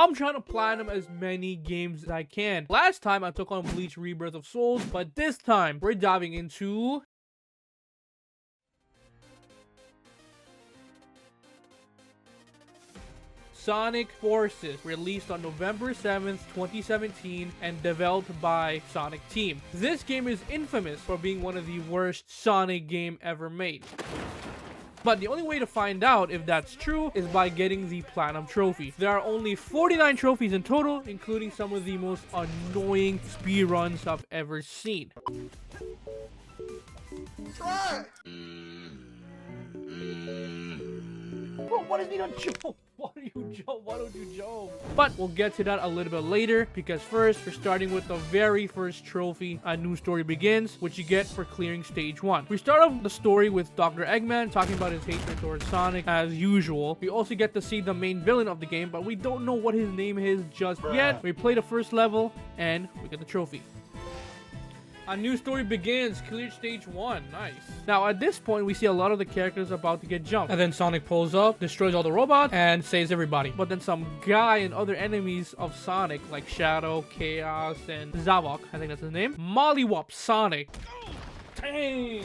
I'm trying to platinum as many games as I can. Last time I took on Bleach Rebirth of Souls, but this time we're diving into Sonic Forces, released on November 7th, 2017, and developed by Sonic Team. This game is infamous for being one of the worst Sonic game ever made. But the only way to find out if that's true is by getting the Platinum Trophy. There are only 49 trophies in total, including some of the most annoying speedruns I've ever seen. Try! Bro, what is he not jump? Why do you jump? Why don't you jump? But we'll get to that a little bit later, because first we're starting with the very first trophy, A New Story Begins, which you get for clearing stage 1. We start off the story with Dr. Eggman talking about his hatred towards Sonic as usual. We also get to see the main villain of the game, but we don't know what his name is just yet. We play the first level and we get the trophy. A New Story Begins, cleared stage 1, nice. Now at this point we see a lot of the characters about to get jumped, and then Sonic pulls up, destroys all the robots, and saves everybody. But then some guy and other enemies of Sonic, like Shadow, Chaos, and Zavok, I think that's his name, mollywop Sonic. Dang,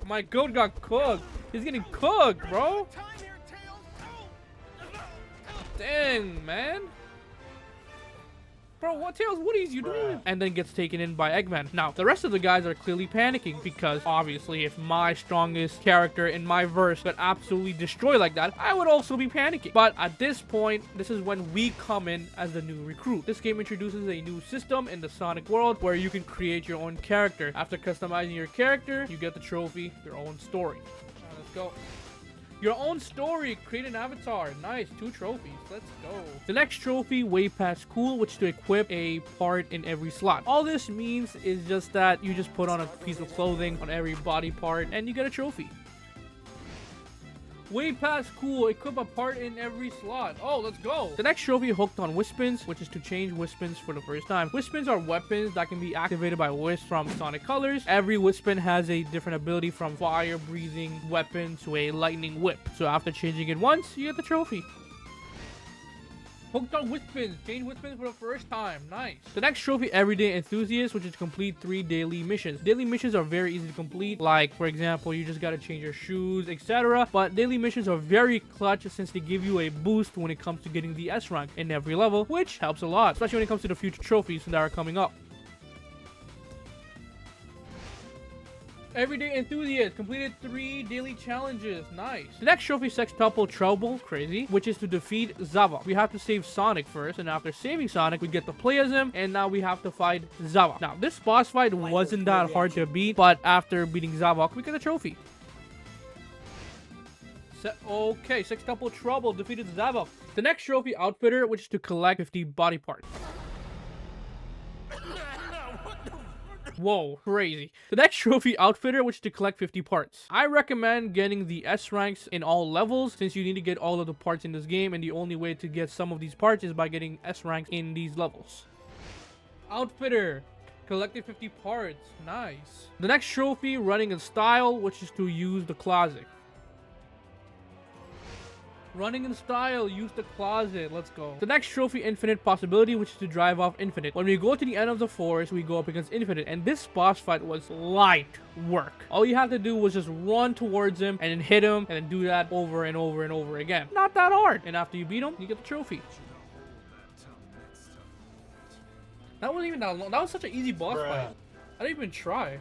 my goat got cooked. He's getting cooked, bro. Dang, man. Bro, what Tails, what is you doing? And then gets taken in by Eggman. Now, the rest of the guys are clearly panicking because obviously if my strongest character in my verse got absolutely destroyed like that, I would also be panicking. But at this point, this is when we come in as the new recruit. This game introduces a new system in the Sonic world where you can create your own character. After customizing your character, you get the trophy, your own story. All right, let's go. Your own story, create an avatar. Nice, 2 trophies. Let's go. The next trophy, Way Past Cool, which is to equip a part in every slot. All this means is just that you just put on a piece of clothing on every body part and you get a trophy. Way Past Cool, equip a part in every slot. Oh, let's go. The next trophy, Hooked on Wispins, which is to change Wispins for the first time. Wispins are weapons that can be activated by Wisp from Sonic Colors. Every Wispin has a different ability, from fire-breathing weapon to a lightning whip. So after changing it once, you get the trophy. Hooked on Wispins, change Wispins for the first time. Nice. The next trophy, Everyday Enthusiast, which is to complete 3 daily missions. Daily missions are very easy to complete. Like, for example, you just gotta change your shoes, etc. But daily missions are very clutch since they give you a boost when it comes to getting the S rank in every level, which helps a lot, especially when it comes to the future trophies that are coming up. Everyday Enthusiast, completed 3 daily challenges. Nice. The next trophy, Sextuple Trouble, crazy, which is to defeat Zavok. We have to save Sonic first, and after saving Sonic, we get to play as him, and now we have to fight Zavok. Now, this boss fight wasn't that hard to beat, but after beating Zavok, we get a trophy. Okay, Sextuple Trouble, defeated Zavok. The next trophy, Outfitter, which is to collect 50 body parts. Whoa, crazy. The next trophy, Outfitter, which is to collect 50 parts. I recommend getting the S ranks in all levels, since you need to get all of the parts in this game, and the only way to get some of these parts is by getting S ranks in these levels. Outfitter, collected 50 parts. Nice. The next trophy, Running in Style, which is to use the closet. Running in Style, use the closet. Let's go. The next trophy, Infinite Possibility, which is to drive off Infinite. When we go to the end of the forest, we go up against Infinite, and this boss fight was light work. All you have to do was just run towards him and then hit him, and then do that over and over and over again. Not that hard. And after you beat him, you get the trophy. That wasn't even that long. That was such an easy boss fight. I didn't even try.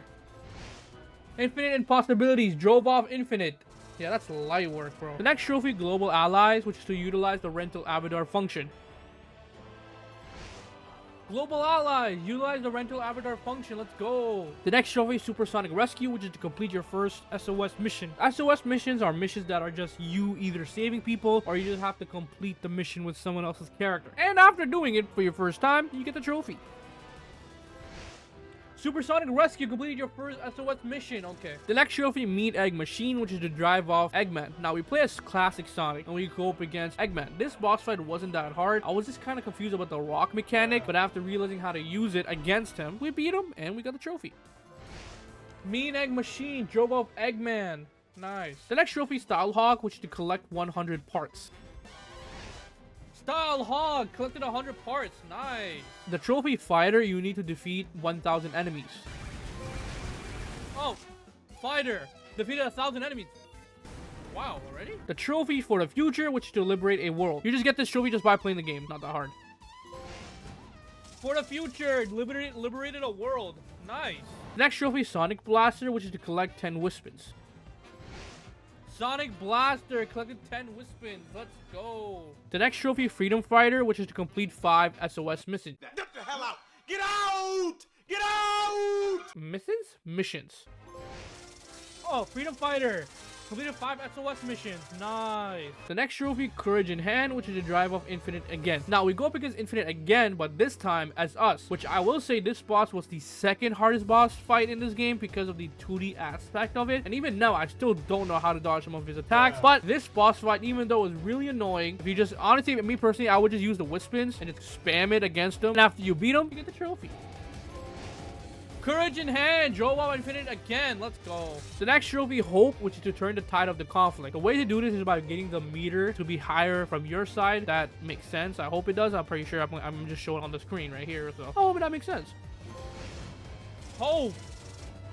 Infinite Impossibilities, drove off Infinite. Yeah, that's light work, bro. The next trophy, Global Allies, which is to utilize the rental avatar function. Global Allies, utilize the rental avatar function. Let's go. The next trophy, Supersonic Rescue, which is to complete your first SOS mission. SOS missions are missions that are just you either saving people or you just have to complete the mission with someone else's character. And after doing it for your first time, you get the trophy. Supersonic Rescue, completed your first SOS mission. Okay. The next trophy, Meat Egg Machine, which is to drive off Eggman. Now, we play as classic Sonic, and we go up against Eggman. This boss fight wasn't that hard. I was just kind of confused about the rock mechanic, but after realizing how to use it against him, we beat him, and we got the trophy. Meat Egg Machine, drove off Eggman. Nice. The next trophy, Style Hawk, which is to collect 100 parts. Style Hog collected 100 parts. Nice. The trophy fighter, you need to defeat 1,000 enemies. Oh, fighter defeated 1,000 enemies. Wow, already? The trophy for the future, which is to liberate a world. You just get this trophy just by playing the game. Not that hard. For the future, liberated a world. Nice. Next trophy, Sonic Blaster, which is to collect 10 Wispins. Sonic Blaster collected 10 Wispins. Let's go. The next trophy, Freedom Fighter, which is to complete 5 SOS missions. Get the hell out! Get out! Get out! Missions. Oh, Freedom Fighter. Completed 5 SOS missions. Nice. The next trophy, Courage in Hand, which is to drive off Infinite again. Now, we go up against Infinite again, but this time as us, which I will say this boss was the second hardest boss fight in this game because of the 2D aspect of it. And even now, I still don't know how to dodge some of his attacks. But this boss fight, even though it was really annoying, if you just, honestly, me personally, I would just use the Wispins and just spam it against them. And after you beat them, you get the trophy. Courage in Hand, drove off Infinite again. Let's go. The next trophy, Hope, which is to turn the tide of the conflict. The way to do this is by getting the meter to be higher from your side. That makes sense. I hope it does. I'm pretty sure I'm just showing on the screen right here. So, oh, but that makes sense. Hope,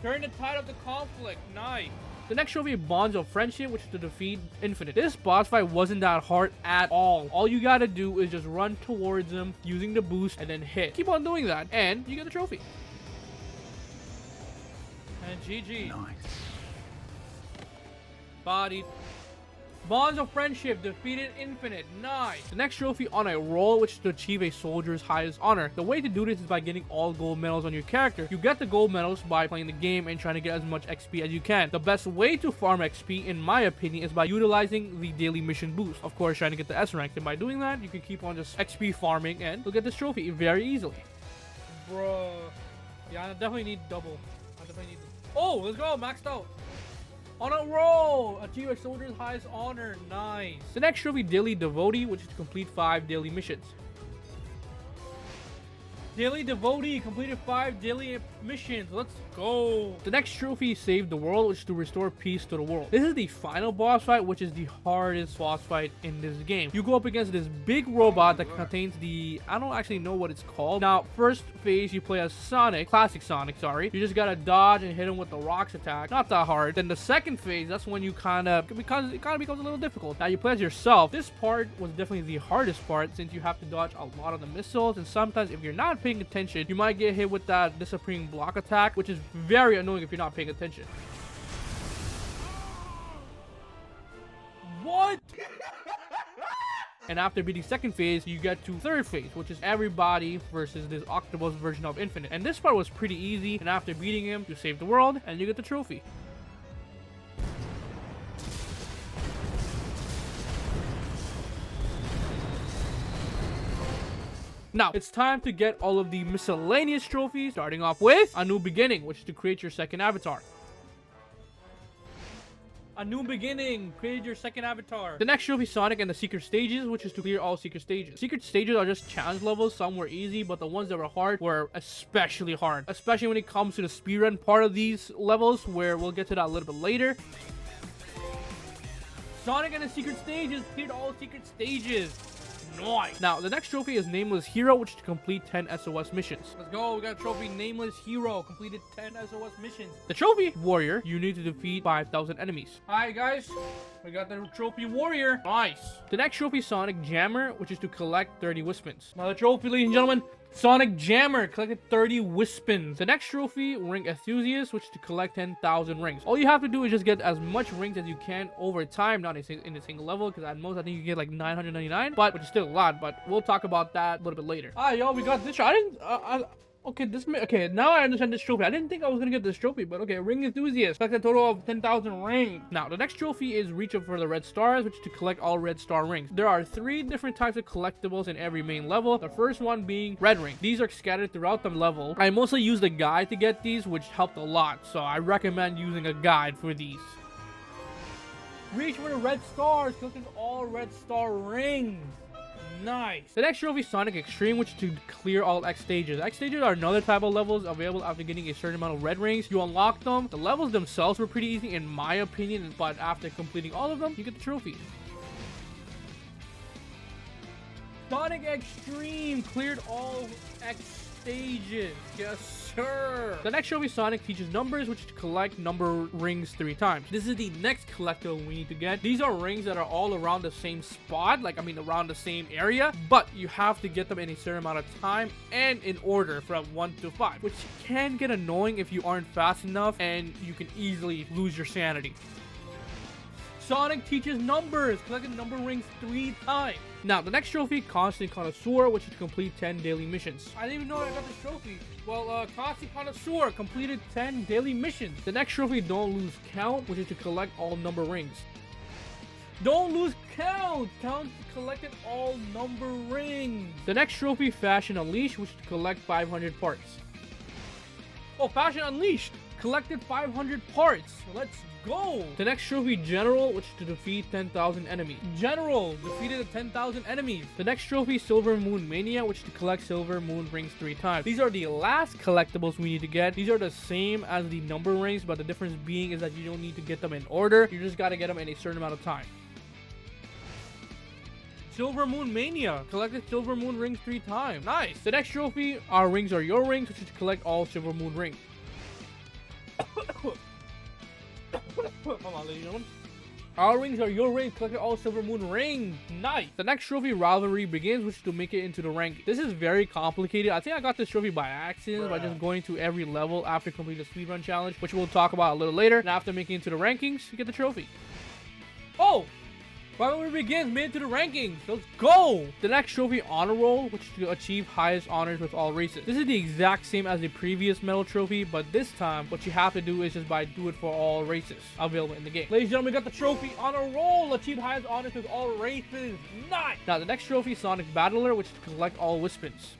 turn the tide of the conflict. Nice. The next trophy, Bonds of Friendship, which is to defeat Infinite. This boss fight wasn't that hard at all. All you gotta do is just run towards him using the boost and then hit. Keep on doing that, and you get the trophy. And GG. Nice. Bodied. Bonds of Friendship defeated Infinite. Nice. The next trophy, On a Roll, which is to achieve a soldier's highest honor. The way to do this is by getting all gold medals on your character. You get the gold medals by playing the game and trying to get as much XP as you can. The best way to farm XP, in my opinion, is by utilizing the daily mission boost. Of course, trying to get the S rank. And by doing that, you can keep on just XP farming and you'll get this trophy very easily. Bruh. Yeah, I definitely need double. I definitely need. Oh, let's go. Maxed out. On a roll! Achieve a soldier's highest honor. Nice. The next trophy, Daily Devotee, which is to complete 5 daily missions. Daily Devotee completed 5 daily missions. Let's go. The next trophy, Save the World, which is to restore peace to the world. This is the final boss fight, which is the hardest boss fight in this game. You go up against this big robot that contains the, I don't actually know what it's called. Now, first phase, you play as Sonic, classic Sonic, sorry. You just gotta dodge and hit him with the rocks attack. Not that hard. Then the second phase, that's when you because it kind of becomes a little difficult. Now, you play as yourself. This part was definitely the hardest part since you have to dodge a lot of the missiles, and sometimes if you're not paying attention, you might get hit with that disappearing block attack, which is very annoying if you're not paying attention. What? And after beating second phase, you get to third phase, which is everybody versus this octopus version of Infinite. And this part was pretty easy, and after beating him, you save the world and you get the trophy. Now, it's time to get all of the miscellaneous trophies, starting off with A New Beginning, which is to create your second avatar. A New Beginning, create your second avatar. The next trophy, Sonic and the Secret Stages, which is to clear all secret stages. Secret stages are just challenge levels. Some were easy, but the ones that were hard were especially hard. Especially when it comes to the speedrun part of these levels, where we'll get to that a little bit later. Sonic and the Secret Stages, cleared all secret stages. Nice. Now, the next trophy is Nameless Hero, which is to complete 10 SOS missions. Let's go. We got a trophy, Nameless Hero, completed 10 SOS missions. The trophy, Warrior, you need to defeat 5,000 enemies. Alright, guys. We got the trophy, Warrior. Nice. The next trophy, Sonic Jammer, which is to collect 30 Wispins. Now, the trophy, ladies and gentlemen, Sonic Jammer collected 30 Wispins. The next trophy, Ring Enthusiast, which is to collect 10,000 rings. All you have to do is just get as much rings as you can over time, not in a single level, because at most I think you get like 999, but which is still a lot. But we'll talk about that a little bit later. Ah, yo, we got this. Okay, now I understand this trophy. I didn't think I was gonna get this trophy, but okay, Ring Enthusiast. Collect a total of 10,000 rings. Now, the next trophy is Reach Up for the Red Stars, which is to collect all red star rings. There are 3 different types of collectibles in every main level. The first one being red ring. These are scattered throughout the level. I mostly used a guide to get these, which helped a lot, so I recommend using a guide for these. Reach for the red stars, collecting all red star rings. Nice. The next trophy, Sonic Extreme, which is to clear all X stages. X stages are another type of levels available after getting a certain amount of red rings. You unlock them. The levels themselves were pretty easy in my opinion, but after completing all of them, you get the trophy. Sonic Extreme cleared all X stages. Yes, sir. The next trophy, Sonic teaches numbers, which is to collect number rings 3 times. This is the next collectible we need to get. These are rings that are all around the same spot, around the same area, but you have to get them in a certain amount of time and in order from 1 to 5, which can get annoying if you aren't fast enough, and you can easily lose your sanity. Sonic teaches numbers, collecting number rings 3 times. Now, the next trophy, Constant Connoisseur, which is to complete 10 daily missions. I didn't even know I got this trophy. Well, Constant Connoisseur completed 10 daily missions. The next trophy, Don't Lose Count, which is to collect all number rings. Don't lose count! Count collected all number rings. The next trophy, Fashion Unleashed, which is to collect 500 parts. Oh, Fashion Unleashed! Collected 500 parts. Let's go. The next trophy, General, which is to defeat 10,000 enemies. General defeated 10,000 enemies. The next trophy, Silver Moon Mania, which is to collect Silver Moon rings 3 times. These are the last collectibles we need to get. These are the same as the number rings, but the difference being is that you don't need to get them in order. You just got to get them in a certain amount of time. Silver Moon Mania collected Silver Moon rings 3 times. Nice. The next trophy, Our Rings Are Your Rings, which is to collect all Silver Moon rings. Come on, ladies and gentlemen. Our Rings Are Your Rings, collected all Silver Moon rings. Nice. The next trophy, Rivalry Begins, which is to make it into the rank. This is very complicated. I think I got this trophy by accident by just going to every level after completing the speedrun challenge, which we'll talk about a little later. And after making it to the rankings, you get the trophy. Oh! Rivalry Begins made it to the rankings. Let's go! The next trophy, Honor Roll, which is to achieve highest honors with all races. This is the exact same as the previous medal trophy, but this time, what you have to do is just do it for all races available in the game. Ladies and gentlemen, we got the trophy, Honor Roll, achieve highest honors with all races. Nice! Now, the next trophy, Sonic Battler, which is to collect all Wispins.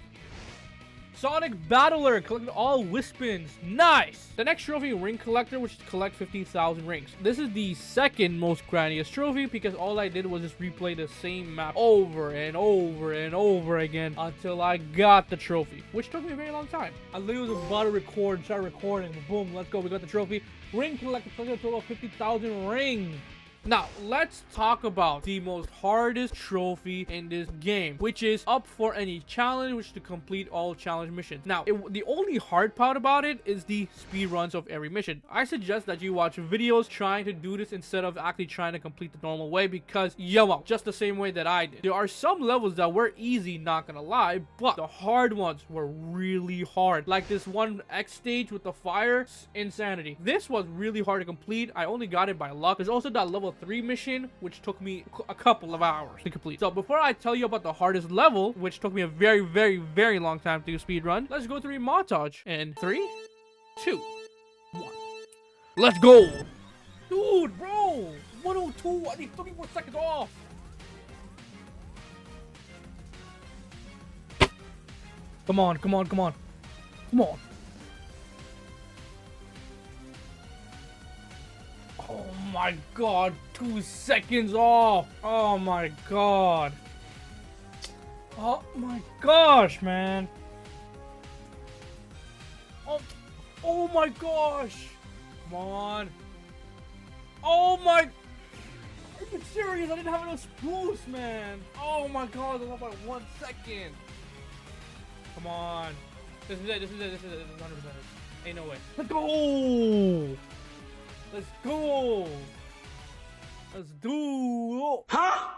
Sonic Battler collected all Wispins. Nice! The next trophy, Ring Collector, which is to collect 15,000 rings. This is the second most grandiose trophy because all I did was just replay the same map over and over and over again until I got the trophy, which took me a very long time. I literally was about to record, start recording, boom, let's go, we got the trophy. Ring Collector collected a total of 50,000 rings. Now, let's talk about the most hardest trophy in this game, which is up for any challenge, which is to complete all challenge missions. Now, the only hard part about it is the speed runs of every mission. I suggest that you watch videos trying to do this instead of actually trying to complete the normal way because, just the same way that I did. There are some levels that were easy, not gonna lie, but the hard ones were really hard. Like this one X stage with the fire, insanity. This was really hard to complete. I only got it by luck. There's also that level 3 mission, which took me a couple of hours to complete. So before I tell you about the hardest level, which took me a very, very, very long time to speedrun, let's go through a montage in 3, 2, 1. Let's go! Dude, bro! 102, I need 34 seconds off! Come on, come on, come on. Come on. Oh my god, 2 seconds off. Oh my god. Oh my gosh, man. Oh my gosh. Come on. Oh my. Are you serious? I didn't have enough spools, man. Oh my god, I was off by 1 second. Come on. This is it, this is it, this is it. This is 100%. Ain't no way. Let's go. Let's go! Let's do! Huh?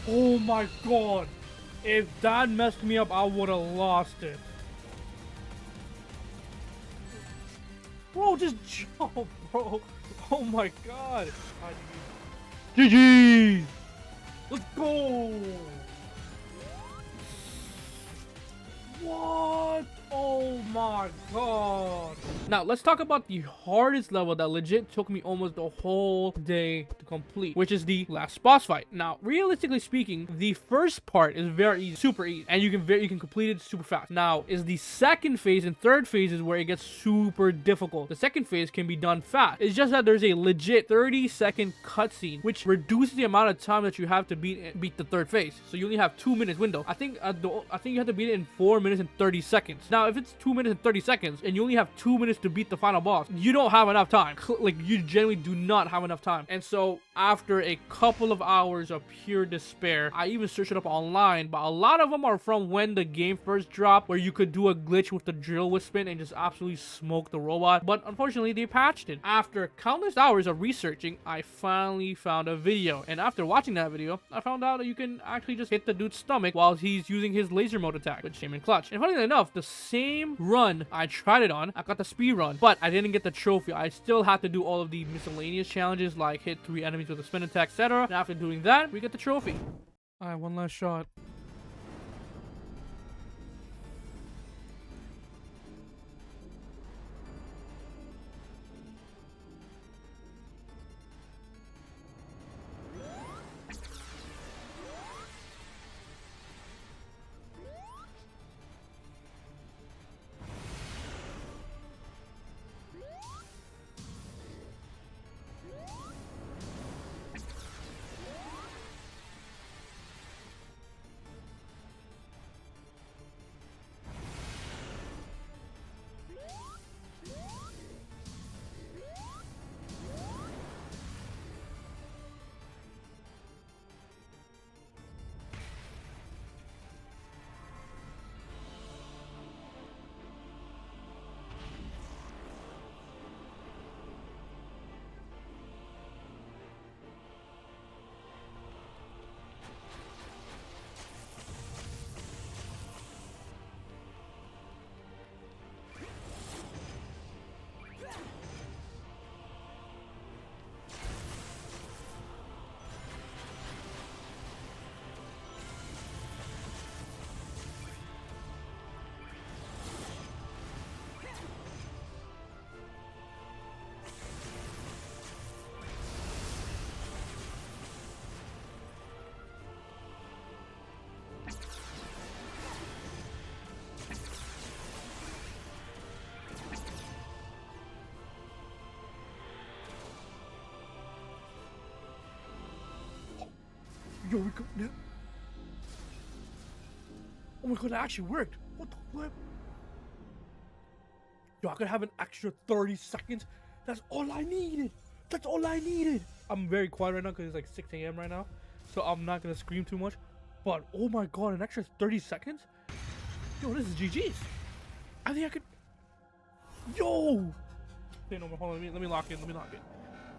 Oh my god! If that messed me up, I would have lost it. Bro, just jump, bro! Oh my god! GG! Let's go! What? Oh my god. Now, let's talk about the hardest level that legit took me almost the whole day to complete, which is the last boss fight. Now, realistically speaking, the first part is very easy, super easy, and you can complete it super fast. Now, is the second phase and third phases where it gets super difficult. The second phase can be done fast. It's just that there's a legit 30-second cutscene, which reduces the amount of time that you have to beat the third phase. So you only have 2 minutes window. I think you have to beat it in 4 minutes and 30 seconds. Now, Now, if it's 2 minutes and 30 seconds and you only have 2 minutes to beat the final boss, you don't have enough time. Like, you generally do not have enough time. And so after a couple of hours of pure despair, I even searched it up online, but a lot of them are from when the game first dropped, where you could do a glitch with the drill whispin and just absolutely smoke the robot. But unfortunately, they patched it. After countless hours of researching, I finally found a video. And after watching that video, I found out that you can actually just hit the dude's stomach while he's using his laser mode attack with Shaman Clutch. And funny enough, the same run I tried it on, I got the speed run, but I didn't get the trophy. I still had to do all of the miscellaneous challenges, like hit 3 enemies with a spin attack, etc. And after doing that, we get the trophy. Alright, one last shot. Yo, we got that. Oh my god, that actually worked. What the flip? Yo, I could have an extra 30 seconds. That's all I needed. That's all I needed. I'm very quiet right now because it's like 6 a.m. right now. So I'm not going to scream too much. But oh my god, an extra 30 seconds? Yo, this is GG's. I think I could... Yo! Okay, no, hold on. Let me lock in. Let me lock in.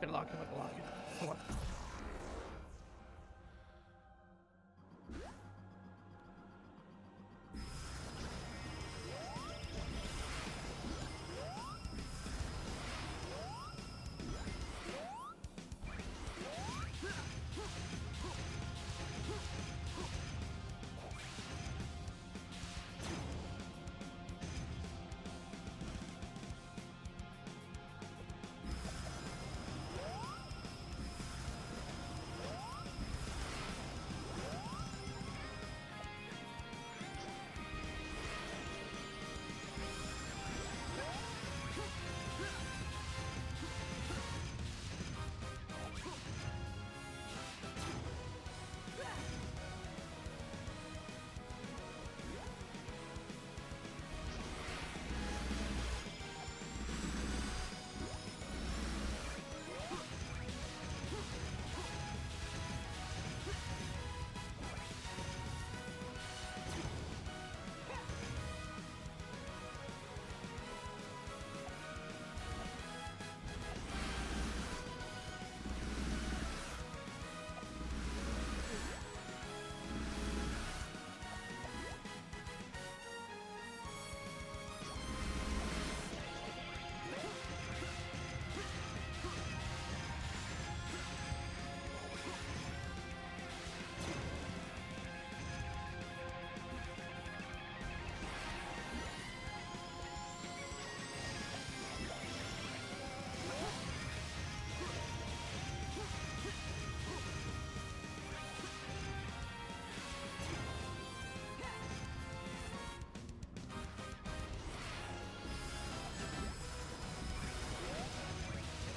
Gotta lock in. Gotta lock in. Hold on.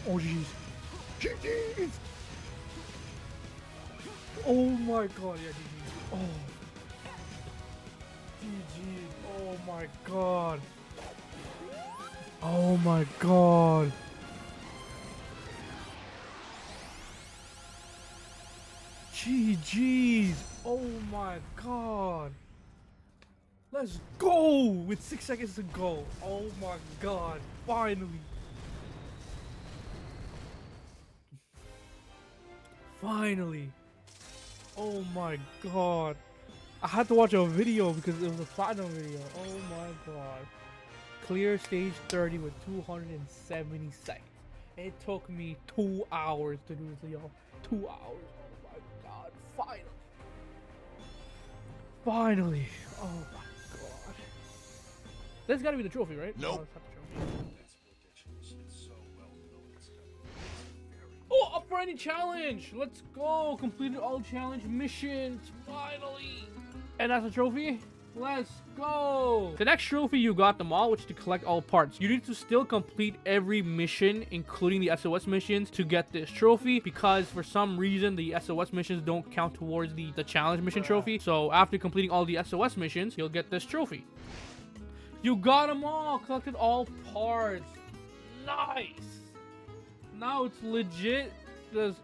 Oh jeez. GG's! Oh my god, yeah, GG's. Oh. GG. Oh my god. Oh my god. GG's. Oh my god. Let's go with 6 seconds to go. Oh my god. Finally. Finally. Oh my god. I had to watch a video because it was a platinum video. Oh my god. Clear stage 30 with 270 seconds. It took me 2 hours to do this, y'all. 2 hours. Oh my god. Finally. Finally. Oh my god. That's gotta be the trophy, right? Nope. No, it's not the trophy. Oh, up for any challenge. Let's go. Completed all challenge missions. Finally. And that's a trophy. Let's go. The next trophy, you got them all, which is to collect all parts. You need to still complete every mission, including the SOS missions, to get this trophy, because for some reason the SOS missions don't count towards the challenge mission trophy. So after completing all the SOS missions, you'll get this trophy. You got them all. Collected all parts. Nice. Now it's legit just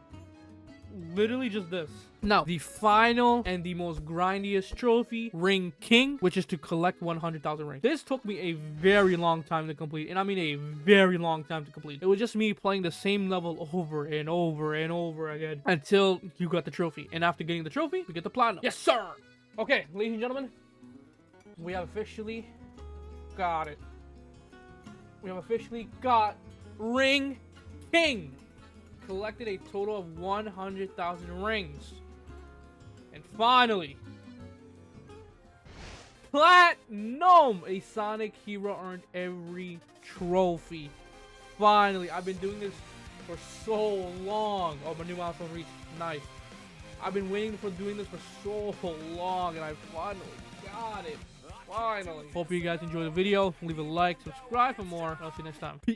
literally just this. Now, the final and the most grindiest trophy, Ring King, which is to collect 100,000 rings. This took me a very long time to complete, and I mean a very long time to complete. It was just me playing the same level over and over and over again until you got the trophy. And after getting the trophy, you get the platinum. Yes, sir! Okay, ladies and gentlemen, we have officially got it. We have officially got Ring King. Collected a total of 100,000 rings. And finally, platinum! A Sonic hero earned every trophy. Finally, I've been doing this for so long. Oh, my new milestone reached. Nice. I've been waiting for doing this for so long, and I finally got it. Finally. Hope you guys enjoyed the video. Leave a like, subscribe for more. I'll see you next time. Peace.